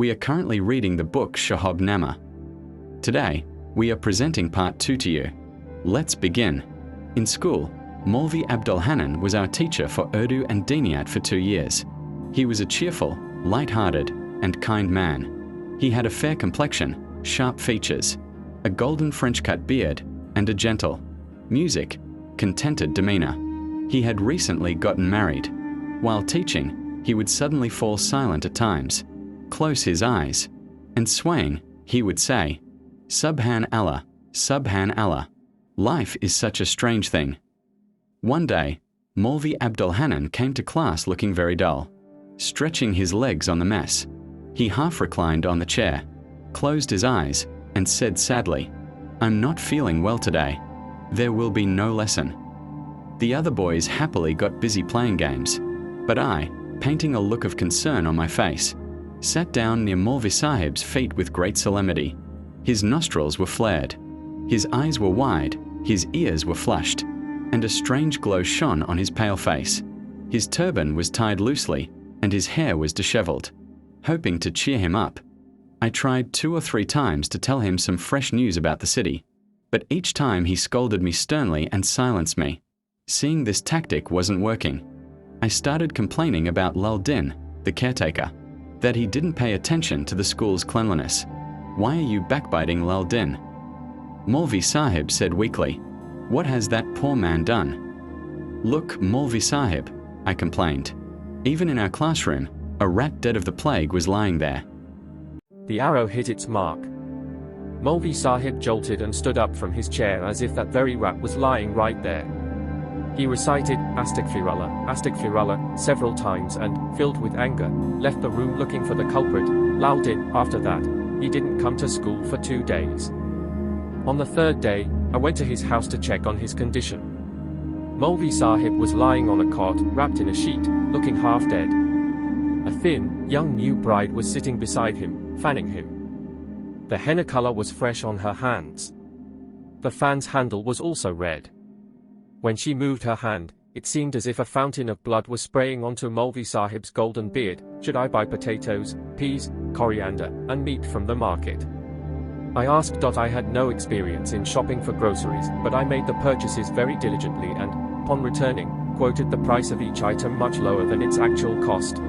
We are currently reading the book Shahabnama. Today, we are presenting part 2 to you. Let's begin. In school, Maulvi Abdul Hanan was our teacher for Urdu and Diniyat for 2 years. He was a cheerful, light-hearted, and kind man. He had a fair complexion, sharp features, a golden French-cut beard, and a gentle, music, contented demeanor. He had recently gotten married. While teaching, he would suddenly fall silent at times, close his eyes, and swaying, he would say, "Subhan Allah, Subhan Allah. Life is such a strange thing." One day, Maulvi Abdul Hanan came to class looking very dull, stretching his legs on the mess. He half reclined on the chair, closed his eyes, and said sadly, "I'm not feeling well today. There will be no lesson." The other boys happily got busy playing games, but I, painting a look of concern on my face, sat down near Maulvi Sahib's feet with great solemnity. His nostrils were flared, his eyes were wide, his ears were flushed, and a strange glow shone on his pale face. His turban was tied loosely, and his hair was disheveled. Hoping to cheer him up, I tried 2 or 3 times to tell him some fresh news about the city, but each time he scolded me sternly and silenced me. Seeing this tactic wasn't working, I started complaining about Lal Din, the caretaker, that he didn't pay attention to the school's cleanliness. "Why are you backbiting Lal Din?" Maulvi Sahib said weakly, "What has that poor man done?" "Look, Maulvi Sahib," I complained. Even in our classroom, a rat dead of the plague was lying there. The arrow hit its mark. Maulvi Sahib jolted and stood up from his chair as if that very rat was lying right there. He recited Astaghfirullah, Astaghfirullah several times and, filled with anger, left the room looking for the culprit, Lal Din. After that, he didn't come to school for 2 days. On the 3rd day, I went to his house to check on his condition. Maulvi Sahib was lying on a cot, wrapped in a sheet, looking half dead. A thin, young new bride was sitting beside him, fanning him. The henna color was fresh on her hands. The fan's handle was also red. When she moved her hand, it seemed as if a fountain of blood was spraying onto Maulvi Sahib's golden beard. Should I buy potatoes, peas, coriander, and meat from the market? I asked. I had no experience in shopping for groceries, but I made the purchases very diligently and, upon returning, quoted the price of each item much lower than its actual cost.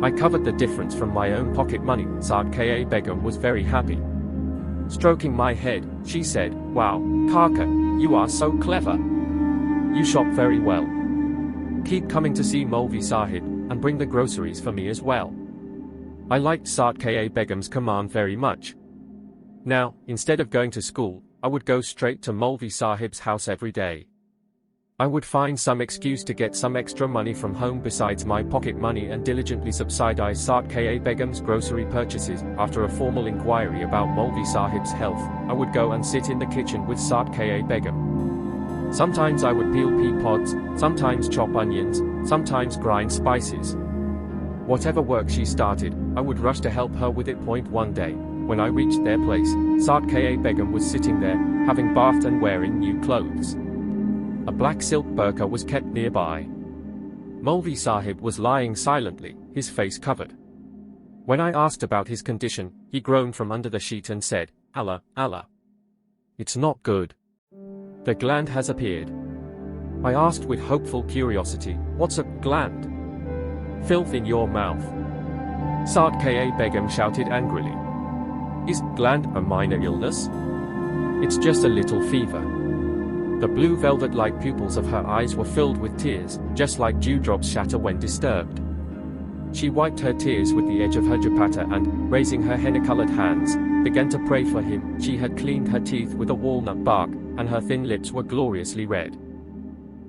I covered the difference from my own pocket money. Sadka Begum was very happy. Stroking my head, she said, "Wow, Kaka, you are so clever. You shop very well. Keep coming to see Maulvi Sahib, and bring the groceries for me as well." I liked Sadka Begum's command very much. Now, instead of going to school, I would go straight to Maulvi Sahib's house every day. I would find some excuse to get some extra money from home besides my pocket money and diligently subsidize Sadka Begum's grocery purchases. After a formal inquiry about Maulvi Sahib's health, I would go and sit in the kitchen with Sadka Begum. Sometimes I would peel pea pods, sometimes chop onions, sometimes grind spices. Whatever work she started, I would rush to help her with it. One day, when I reached their place, Sadka Begum was sitting there, having bathed and wearing new clothes. A black silk burqa was kept nearby. Maulvi Sahib was lying silently, his face covered. When I asked about his condition, he groaned from under the sheet and said, "Allah, Allah. It's not good. The gland has appeared." I asked with hopeful curiosity, "What's a gland?" "Filth in your mouth." Sadka Begum shouted angrily. "Is gland a minor illness? It's just a little fever." The blue velvet-like pupils of her eyes were filled with tears, just like dewdrops shatter when disturbed. She wiped her tears with the edge of her dupatta and, raising her henna-colored hands, began to pray for him. She had cleaned her teeth with a walnut bark, and her thin lips were gloriously red.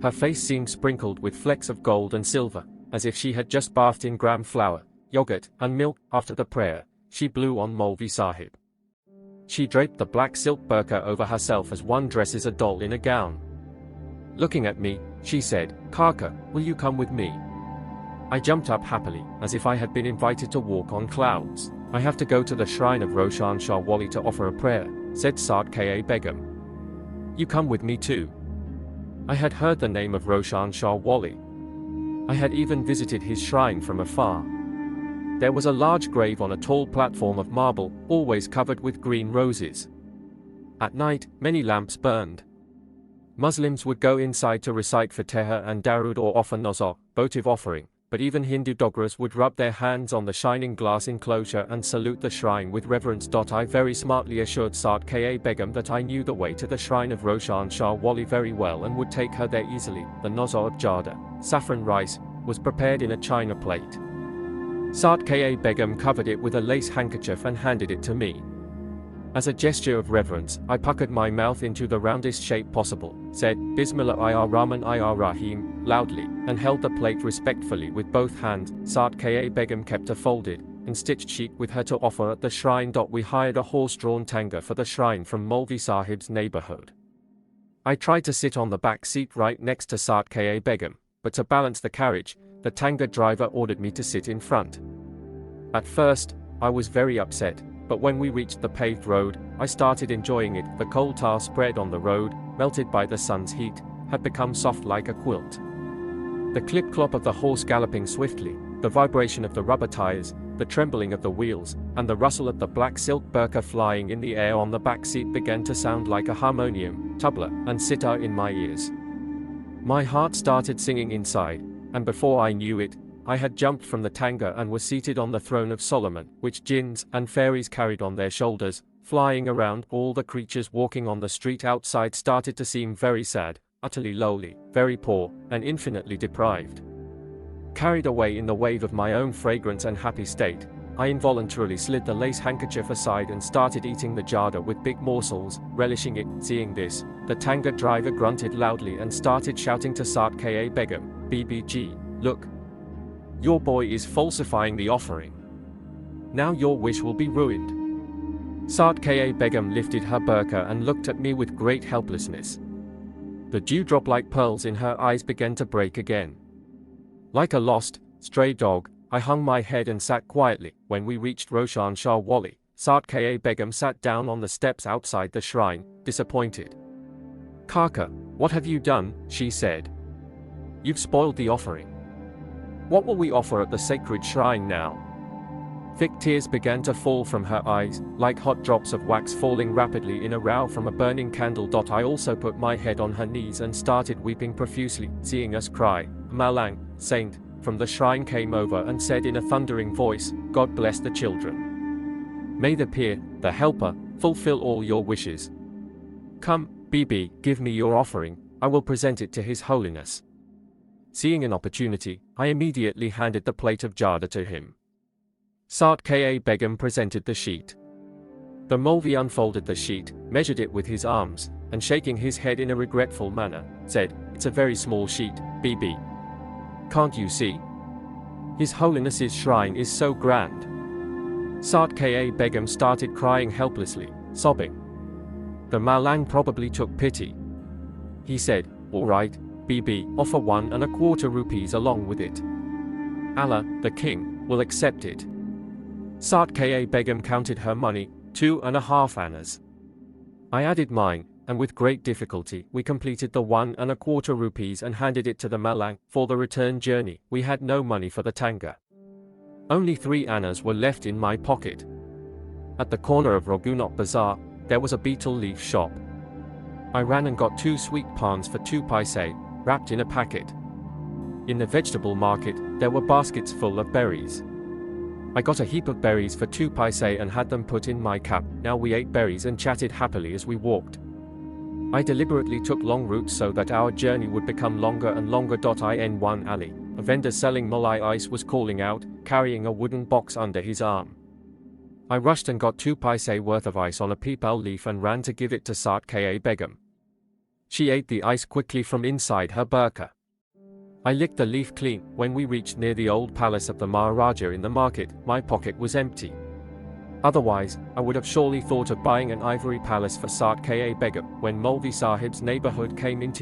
Her face seemed sprinkled with flecks of gold and silver, as if she had just bathed in gram flour, yogurt, and milk. After the prayer, she blew on Maulvi Sahib. She draped the black silk burqa over herself as one dresses a doll in a gown. Looking at me, she said, "Kaka, will you come with me?" I jumped up happily, as if I had been invited to walk on clouds. "I have to go to the shrine of Roshan Shah Wali to offer a prayer," said Sadka Begum. "You come with me too." I had heard the name of Roshan Shah Wali. I had even visited his shrine from afar. There was a large grave on a tall platform of marble, always covered with green roses. At night, many lamps burned. Muslims would go inside to recite Fatiha and Darud or offer nazar, votive offering, but even Hindu Dogras would rub their hands on the shining glass enclosure and salute the shrine with reverence. I very smartly assured Saad Ka Begum that I knew the way to the shrine of Roshan Shah Wali very well and would take her there easily. The nazar of Jada, saffron rice, was prepared in a china plate. Saad Ka Begum covered it with a lace handkerchief and handed it to me. As a gesture of reverence, I puckered my mouth into the roundest shape possible, said, Bismillahir-Rahman-Ir-Rahim, loudly, and held the plate respectfully with both hands. Saad Ka Begum kept a folded and stitched sheet with her to offer at the shrine. We hired a horse-drawn tanga for the shrine from Maulvi Sahib's neighborhood. I tried to sit on the back seat right next to Saad Ka Begum, but to balance the carriage, the tanga driver ordered me to sit in front. At first, I was very upset. But when we reached the paved road, I started enjoying it. The coal tar spread on the road, melted by the sun's heat, had become soft like a quilt. The clip-clop of the horse galloping swiftly, the vibration of the rubber tires, the trembling of the wheels, and the rustle of the black silk burqa flying in the air on the back seat began to sound like a harmonium, tabla, and sitar in my ears. My heart started singing inside, and before I knew it, I had jumped from the tanga and was seated on the throne of Solomon, which jinns and fairies carried on their shoulders, flying around. All the creatures walking on the street outside started to seem very sad, utterly lowly, very poor, and infinitely deprived. Carried away in the wave of my own fragrance and happy state, I involuntarily slid the lace handkerchief aside and started eating the jada with big morsels, relishing it. Seeing this, the tanga driver grunted loudly and started shouting to Saad Ka Begum, BBG, look. Your boy is falsifying the offering. Now your wish will be ruined. Saad Ka Begum lifted her burqa and looked at me with great helplessness. The dewdrop-like pearls in her eyes began to break again. Like a lost, stray dog, I hung my head and sat quietly. When we reached Roshan Shah Wali, Saad Ka Begum sat down on the steps outside the shrine, disappointed. Kaka, what have you done? She said. You've spoiled the offering. What will we offer at the sacred shrine now? Thick tears began to fall from her eyes, like hot drops of wax falling rapidly in a row from a burning candle. I also put my head on her knees and started weeping profusely. Seeing us cry, a Malang, saint, from the shrine came over and said in a thundering voice, God bless the children. May the Pir, the helper, fulfill all your wishes. Come, Bibi, give me your offering, I will present it to His Holiness. Seeing an opportunity, I immediately handed the plate of jada to him. Saad Ka Begum presented the sheet. The Maulvi unfolded the sheet, measured it with his arms, and shaking his head in a regretful manner, said, It's a very small sheet, Bibi. Can't you see? His Holiness's shrine is so grand. Saad Ka Begum started crying helplessly, sobbing. The Malang probably took pity. He said, All right, Bibi, offer 1¼ rupees along with it. Allah, the king, will accept it. Saad Ka Begum counted her money, 2½ annas. I added mine, and with great difficulty we completed the 1¼ rupees and handed it to the Malang. For the return journey, we had no money for the tanga. Only 3 annas were left in my pocket. At the corner of Raghunath Bazaar, there was a betel leaf shop. I ran and got 2 sweet pans for 2 paise, wrapped in a packet. In the vegetable market, there were baskets full of berries. I got a heap of berries for 2 paise and had them put in my cap. Now we ate berries and chatted happily as we walked. I deliberately took long routes so that our journey would become longer and longer. In one alley, a vendor selling malai ice was calling out, carrying a wooden box under his arm. I rushed and got 2 paise worth of ice on a peepal leaf and ran to give it to Saad Ka Begum. She ate the ice quickly from inside her burqa. I licked the leaf clean. When we reached near the old palace of the Maharaja in the market, my pocket was empty. Otherwise, I would have surely thought of buying an ivory palace for Saad Ka Begum. When Maulvi Sahib's neighborhood came into